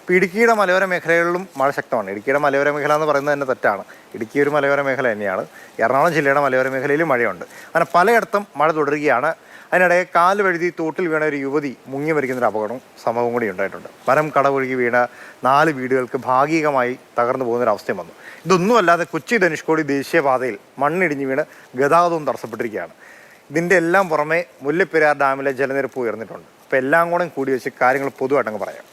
ഇപ്പോൾ ഇടുക്കിയുടെ മലയോര മേഖലകളിലും മഴ ശക്തമാണ്. ഇടുക്കിയുടെ മലയോര മേഖല എന്ന് പറയുന്നത് തന്നെ തെറ്റാണ്. ഇടുക്കി ഒരു മലയോര മേഖല തന്നെയാണ്. എറണാകുളം ജില്ലയുടെ മലയോര മേഖലയിലും മഴയുണ്ട്. അങ്ങനെ പലയിടത്തും മഴ തുടരുകയാണ്. അതിനിടെ കാല് വഴുതി തോട്ടിൽ വീണ ഒരു യുവതി മുങ്ങി മരിക്കുന്നൊരു അപകടവും സംഭവം കൂടി ഉണ്ടായിട്ടുണ്ട്. മരം കടപുഴകി വീണ 4 വീടുകൾക്ക് ഭാഗികമായി തകർന്നു പോകുന്നൊരവസ്ഥയും വന്നു. ഇതൊന്നുമല്ലാതെ കൊച്ചി ധനുഷ്കോടി ദേശീയപാതയിൽ മണ്ണിടിഞ്ഞ് വീണ് ഗതാഗതവും തടസ്സപ്പെട്ടിരിക്കുകയാണ്. ഇതിൻ്റെ എല്ലാം പുറമെ മുല്ലപ്പെരിയാർ ഡാമിലെ ജലനിരപ്പ് ഉയർന്നിട്ടുണ്ട്. അപ്പോൾ എല്ലാം കൂടെ കൂടി വെച്ച് കാര്യങ്ങൾ പൊതുവായിട്ടങ്ങ് പറയാം.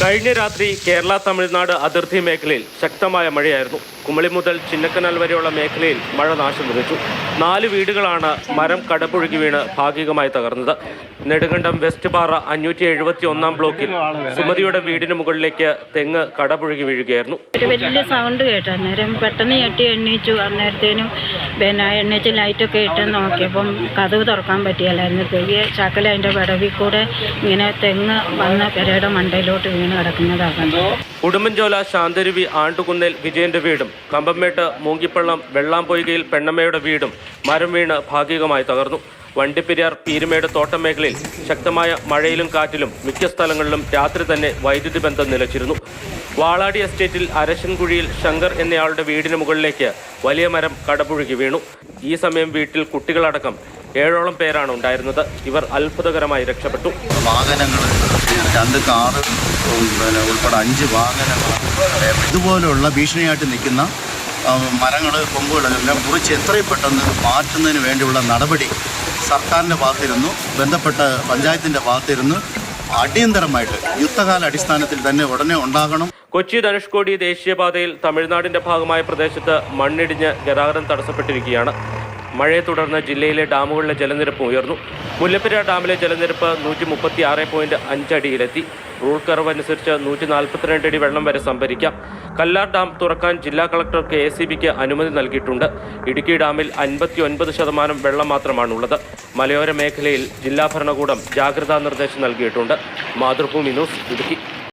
കഴിഞ്ഞ രാത്രി കേരള തമിഴ്നാട് അതിർത്തി മേഖലയിൽ ശക്തമായ മഴയായിരുന്നു. കുമളി മുതൽ ചിന്നക്കനാൽ വരെയുള്ള മേഖലയിൽ മഴ നാശം വിതച്ചു. 4 വീടുകളാണ് മരം കടപുഴകി വീണ് ഭാഗികമായി തകർന്നത്. നെടുങ്കണ്ടം വെസ്റ്റ് പാറ 571 ബ്ലോക്കിൽ സുമതിയുടെ വീടിന് മുകളിലേക്ക് തെങ്ങ് കടപുഴകി വീഴുകയായിരുന്നു. ഒരു വലിയ സൗണ്ട് കേട്ടു. അന്നേരം പെട്ടെന്ന് ഞെട്ടി എണ്ണീച്ചു. അന്നേരത്തേനും എണ്ണീച്ച് ലൈറ്റൊക്കെ ഇട്ട് നോക്കിയപ്പം കതവ് തുറക്കാൻ പറ്റിയല്ലായിരുന്നു. പെയ്യ ചക്കല അതിൻ്റെ വിടവിൽ കൂടെ ഇങ്ങനെ തെങ്ങ് വന്ന പെരയുടെ മണ്ടയിലോട്ട് വീണ് കിടക്കുന്നതാകുന്നു. ഉടുമ്പൻചോല ശാന്തരുവി ആണ്ടുകുന്നേൽ വിജയന്റെ വീടും കമ്പമ്മേട്ട് മൂങ്കിപ്പള്ളം വെള്ളാംപൊയ്കയിൽ പെണ്ണമ്മയുടെ വീടും മരം വീണ് ഭാഗികമായി തകർന്നു. വണ്ടിപ്പെരിയാർ പീരുമേട് തോട്ടം മേഖലയിൽ ശക്തമായ മഴയിലും കാറ്റിലും മിക്ക സ്ഥലങ്ങളിലും രാത്രി തന്നെ വൈദ്യുതി ബന്ധം നിലച്ചിരുന്നു. വാളാടി എസ്റ്റേറ്റിൽ അരശൻകുഴിയിൽ ശങ്കർ എന്നയാളുടെ വീടിന് മുകളിലേക്ക് വലിയ മരം കടപുഴകി വീണു. ഈ സമയം വീട്ടിൽ കുട്ടികളടക്കം 7ഓളം പേരാണ് ഉണ്ടായിരുന്നത്. ഇവർ അത്ഭുതകരമായി രക്ഷപ്പെട്ടു. വാഹനങ്ങൾ 2 കാറ് ഉൾപ്പെടെ 5 വാഹനങ്ങൾ ഇതുപോലുള്ള ഭീഷണിയായിട്ട് നിൽക്കുന്ന മരങ്ങൾ കൊമ്പുകളെല്ലാം മുറിച്ച് എത്രയും പെട്ടെന്ന് മാറ്റുന്നതിന് വേണ്ടിയുള്ള നടപടി സർക്കാരിൻ്റെ ഭാഗത്തിരുന്നു, ബന്ധപ്പെട്ട പഞ്ചായത്തിൻ്റെ ഭാഗത്തിരുന്നു അടിയന്തരമായിട്ട് യുദ്ധകാല അടിസ്ഥാനത്തിൽ തന്നെ ഉടനെ ഉണ്ടാകണം. കൊച്ചി ധനുഷ്കോടി ദേശീയപാതയിൽ തമിഴ്നാടിന്റെ ഭാഗമായ പ്രദേശത്ത് മണ്ണിടിഞ്ഞ് ഗതാഗതം തടസ്സപ്പെട്ടിരിക്കുകയാണ്. മഴയെ തുടർന്ന് ജില്ലയിലെ ഡാമുകളിലെ ജലനിരപ്പ് ഉയർന്നു. മുല്ലപ്പെരിയാർ ഡാമിലെ ജലനിരപ്പ് 136.5 അടിയിലെത്തി. റൂൾ കർവ് അനുസരിച്ച് 142 അടി വെള്ളം വരെ സംഭരിക്കാം. കല്ലാർ ഡാം തുറക്കാൻ ജില്ലാ കളക്ടർ KSEBിക്ക് അനുമതി നൽകിയിട്ടുണ്ട്. ഇടുക്കി ഡാമിൽ 59% വെള്ളം മാത്രമാണുള്ളത്. മലയോര മേഖലയിൽ ജില്ലാ ഭരണകൂടം ജാഗ്രതാ നിർദ്ദേശം നൽകിയിട്ടുണ്ട്. മാതൃഭൂമി ന്യൂസ്, ഇടുക്കി.